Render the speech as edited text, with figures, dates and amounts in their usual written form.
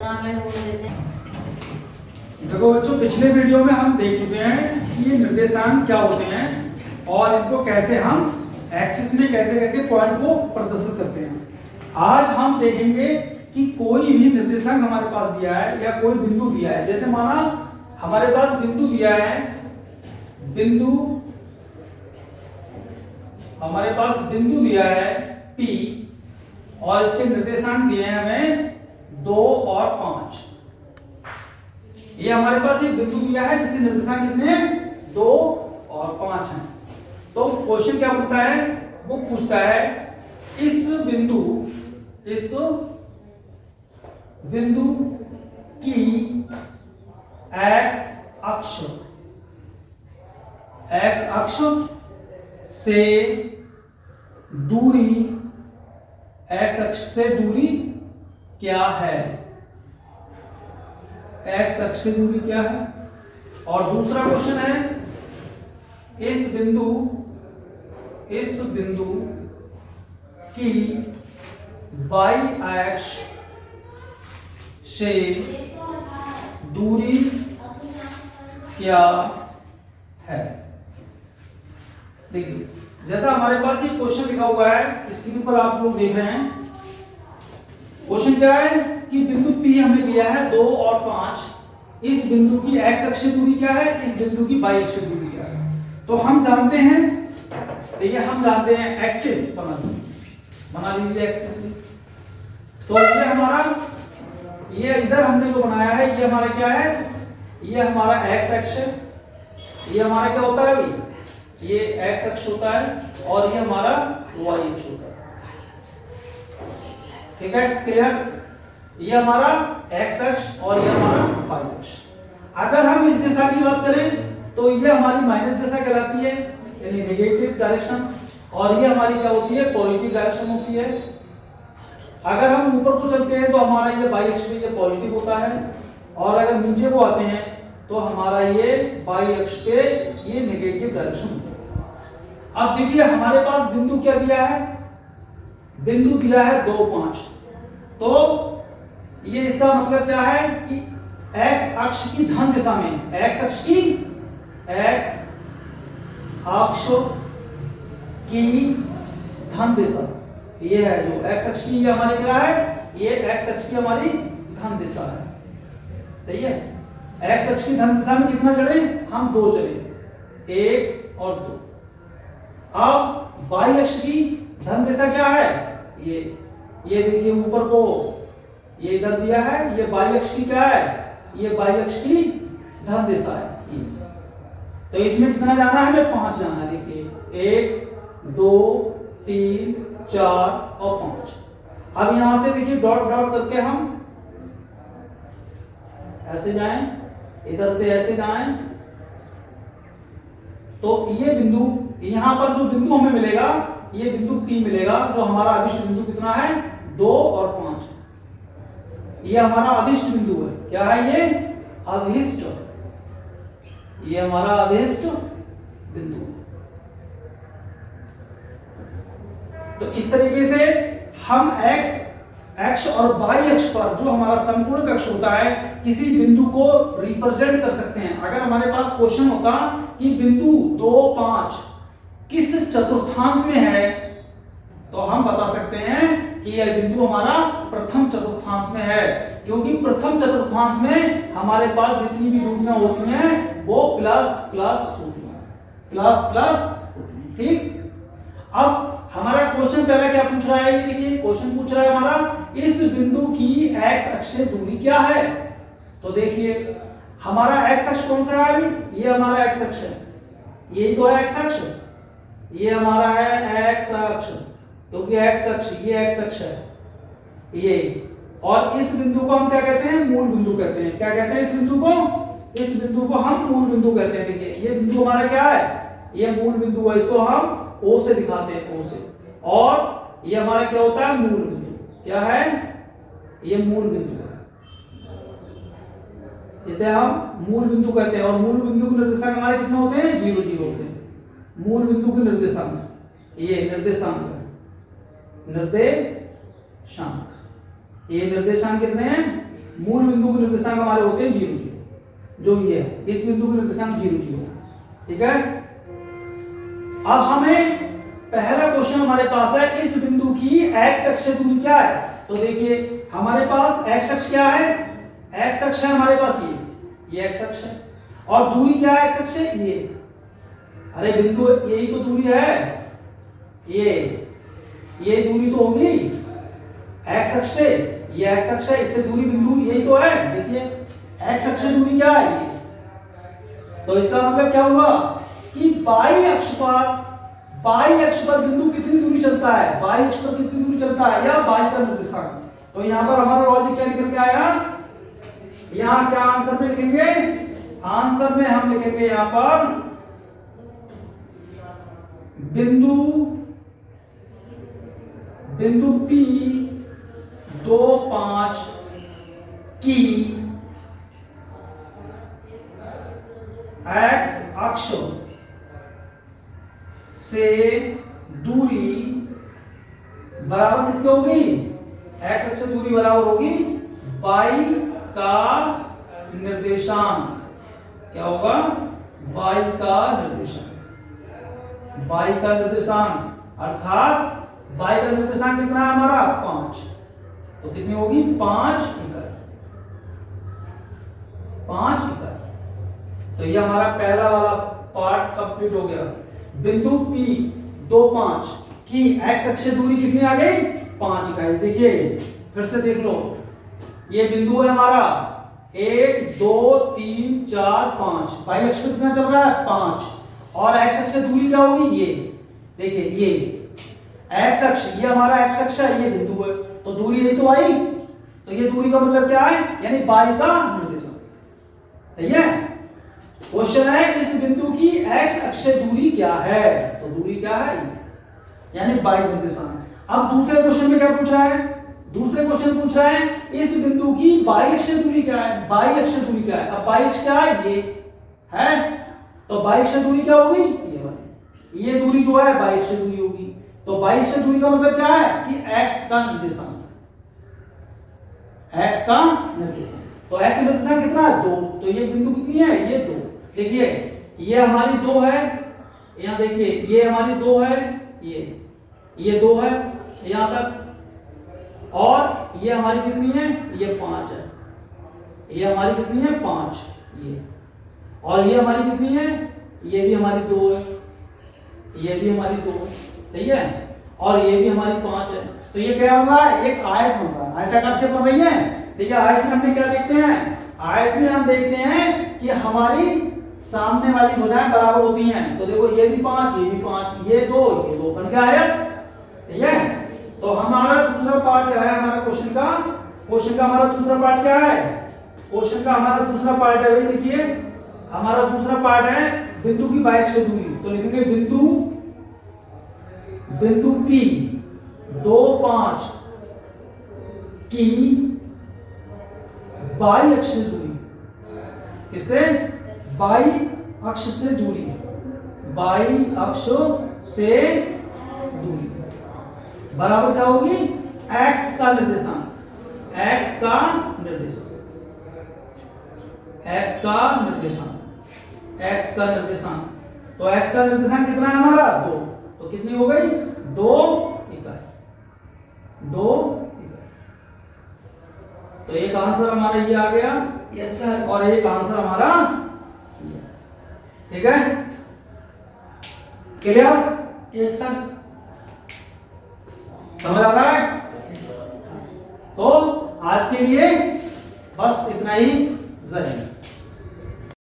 देखो बच्चों, पिछले वीडियो में हम देख चुके हैं कि ये निर्देशांक क्या होते हैं और इनको कैसे हम एक्सिस में कैसे करके पॉइंट को प्रदर्शित करते हैं। आज हम देखेंगे कि कोई भी निर्देशांक हमारे पास दिया है या कोई बिंदु दिया है। जैसे माना हमारे पास बिंदु दिया है, हमारे पास बिंदु दिया है P और इसके निर्देशांक दिए हैं हमें 2 और 5। ये हमारे पास एक बिंदु दिया है जिसके निर्देशांक कितने हैं, 2 और 5 हैं। तो क्वेश्चन क्या पूछता है, वो पूछता है इस बिंदु की x अक्ष से दूरी, x अक्ष से दूरी क्या है, x अक्ष से दूरी क्या है। और दूसरा क्वेश्चन है इस बिंदु की y अक्ष से दूरी क्या है। देखिए, जैसा हमारे पास ये क्वेश्चन लिखा हुआ है, स्क्रीन पर आप लोग देख रहे हैं। क्वेश्चन क्या है कि बिंदु P हमने लिया है 2 और 5। इस बिंदु की x अक्ष से दूरी क्या है, इस बिंदु की y अक्ष से दूरी क्या है। तो हम जानते हैं, देखिए हम जानते हैं एक्सिस बना लीजिए एक्सिस। तो ये हमारा, ये इधर हमने जो बनाया है ये हमारा क्या है, ये हमारा x अक्ष है। ये हमारा क्या होता है अभी, ये x अक्ष होता है और ये हमारा y अक्ष होता है। ठीक है, क्लियर। ये हमारा x अक्ष और ये हमारा y अक्ष। अगर हम इस दिशा की बात करें तो ये हमारी माइनस दिशा कहलाती है, यानी नेगेटिव डायरेक्शन, और ये हमारी क्या होती है, पॉजिटिव डायरेक्शन होती है। अगर हम ऊपर को चलते हैं तो हमारा ये y अक्ष पे ये पॉजिटिव होता है, और अगर नीचे को आते हैं तो हमारा ये y अक्ष पे ये नेगेटिव डायरेक्शन होता है। अब देखिए हमारे पास बिंदु क्या दिया है, बिंदु दिया है 2, 5। तो ये इसका मतलब क्या है कि x अक्ष की धन दिशा में, x अक्ष की धन दिशा, ये है जो x अक्ष की, ये हमारी क्या है, ये x अक्ष की हमारी धन दिशा है। सही है, x अक्ष की धन दिशा में कितना चले हम, 2 चले, 1 और 2। अब y अक्ष की धन दिशा क्या है, ये देखिए ऊपर को ये इधर दिया है, ये y अक्ष की क्या है, ये y अक्ष की धन दिशा है। तो इसमें कितना जाना है, हमें 5 जाना है। देखिए 1 2 3 4 और 5। अब यहां से देखिए डॉट डॉट करके हम ऐसे जाएं, इधर से ऐसे जाएं, तो ये बिंदु, यहां पर जो बिंदु हमें मिलेगा ये बिंदु P मिलेगा, जो हमारा अभिष्ट बिंदु कितना है, 2 और 5। ये हमारा अभिष्ट बिंदु है। क्या है ये, अभिष्ट, ये हमारा अभिष्ट बिंदु। तो इस तरीके से हम x अक्ष और y अक्ष पर जो हमारा संपूर्ण अक्ष होता है, किसी बिंदु को रिप्रेजेंट कर सकते हैं। अगर हमारे पास क्वेश्चन होता कि बिंदु 2, 5 किस चतुर्थांश में है, तो हम बता सकते हैं कि यह बिंदु हमारा प्रथम चतुर्थांश में है, क्योंकि प्रथम चतुर्थांश में हमारे पास जितनी भी दूरियां होती हैं वो प्लस प्लस होती हैं। ठीक। अब हमारा क्वेश्चन पहला क्या पूछ रहा है, ये देखिए क्वेश्चन पूछ रहा है हमारा इस बिंदु की x अक्ष से दूरी क्या है। तो देखिए हमारा x अक्ष कौन सा है अभी, ये हमारा x अक्ष है, यही तो है x अक्ष, ये हमारा है x अक्ष, क्योंकि x अक्ष, ये x अक्ष है ये। और इस बिंदु को हम क्या कहते हैं, मूल बिंदु कहते हैं। क्या कहते हैं इस बिंदु को हम मूल बिंदु कहते हैं। देखिए ये बिंदु हमारा क्या है, ये मूल बिंदु है, इसको हम O से दिखाते हैं, O से। और ये हमारा क्या होता है, मूल बिंदु। क्या है, ये मूल बिंदु है, इसे हम मूल बिंदु कहते हैं। और मूल बिंदु के निर्देशांक हमारे कितने होते हैं, 0 0 होते हैं। मूल बिंदु के निर्देशांक, ये निर्देशांक है, निर्देशांक, ये निर्देशांक कितने हैं, मूल बिंदु के निर्देशांक हमारे होते हैं 0 0, जो ये है इस बिंदु के निर्देशांक 0 0, ठीक है। अब हमें पहला क्वेश्चन हमारे पास है, इस बिंदु की x अक्ष दूरी क्या है। तो देखिए हमारे पास x अक्ष क्या है, x अक्ष है हमारे पास ये x अक्ष है, और दूरी क्या है x अक्ष ये, अरे बिंदु यही तो दूरी है, ये दूरी तो होगी x अक्ष से, ये x अक्ष है, इससे दूरी बिंदु यही तो है। देखिए x अक्ष से दूरी क्या है ये, तो इसका मतलब क्या हुआ कि बाई अक्ष पर बिंदु कितनी दूरी चलता है, बाई अक्ष पर कितनी दूरी चलता है, या बाई का निर्देशांक। तो यहाँ पर हमारा लॉजिक क्या निकल के आया, यहाँ क्या आंसर में लिखेंगे, आंसर में हम लिखेंगे यहाँ पर बिंदु P 2 5 की x अक्ष से दूरी बराबर किसकी होगी, x अक्ष से दूरी बराबर होगी बाई का निर्देशांक। क्या होगा, बाई का निर्देशांक, बाई का निर्देशांक अर्थात बाई का निर्देशांक कितना है हमारा 5, तो कितनी होगी 5 इकाई, 5 इकाई। तो ये हमारा पहला वाला पार्ट कंप्लीट हो गया। बिंदु P 2 5 की x अक्ष से दूरी कितनी आ गई 5 इकाई। देखिए फिर से देख लो, ये बिंदु है हमारा 1 2 3 4 5, बाई अक्ष पे कितना चल रहा है 5, और x अक्ष से दूरी क्या होगी ये, देखिए ये x अक्ष, ये हमारा x अक्ष है, ये बिंदु है, तो दूरी यही तो आई, तो ये दूरी का मतलब क्या है, यानी बाई का निर्देशांक। सही है। क्वेश्चन है इस बिंदु की x अक्ष से दूरी क्या है, तो दूरी क्या है यानी बाई निर्देशांक। अब दूसरे क्वेश्चन में क्या पूछ रहा है, दूसरे क्वेश्चन पूछ रहा है इस बिंदु की बाई अक्ष से दूरी क्या है, बाई अक्ष से दूरी क्या है। अब बाई अक्ष क्या है, ये है, तो बाई अक्ष से दूरी क्या होगी, ये वाली, ये दूरी जो है बाई अक्ष से दूरी होगी। तो बाई अक्ष से दूरी का मतलब क्या है कि x का निर्देशांक, x का निर्देशांक, तो x का निर्देशांक कितना है 2, तो ये बिंदु कितनी है, ये 2। देखिए ये हमारी 2 है, यहाँ देखिए ये हमारी 2 है, ये 2 है यहाँ तक, और ये हमारी कितनी है, ये 5 है, ये हमारी कितनी है 5, ये, और ये हमारी कितनी है, ये भी हमारी 2 है, ये भी हमारी 2 है, ठीक है, और ये भी हमारी 5 है। तो ये क्या बन रहा है, एक आयत बन रहा है, आयताकार से बन रही है। देखिए आयत में हमने क्या देखते हैं, आयत में हम देखते हैं कि हमारी सामने वाली भुजाएं बराबर होती हैं। तो देखो ये भी 5, ये भी 5, ये 2 बन गया आयत, ठीक है। तो हमारा दूसरा पार्ट है हमारा क्वेश्चन का हमारा दूसरा पार्ट क्या है, क्वेश्चन का हमारा दूसरा पार्ट है, वही देखिए हमारा दूसरा पार्ट है बिंदु की बाई अक्ष से दूरी। तो लिखेंगे बिंदु P 2 5 की बाई अक्ष से दूरी, किससे, बाई अक्ष से दूरी, बाई अक्ष से दूरी बराबर क्या होगी, x का निर्देशांक, x का निर्देशांक, x का निर्देशांक, x का निर्देशांक। तो x का निर्देशांक कितना है हमारा 2, तो कितनी हो गई 2 इकाई, 2 इकाई। तो एक आंसर हमारा ये आ गया, यस सर, और एक आंसर हमारा, ठीक है, क्लियर, यस सर, समझ आ रहा है। तो आज के लिए बस इतना ही, जय हिंद।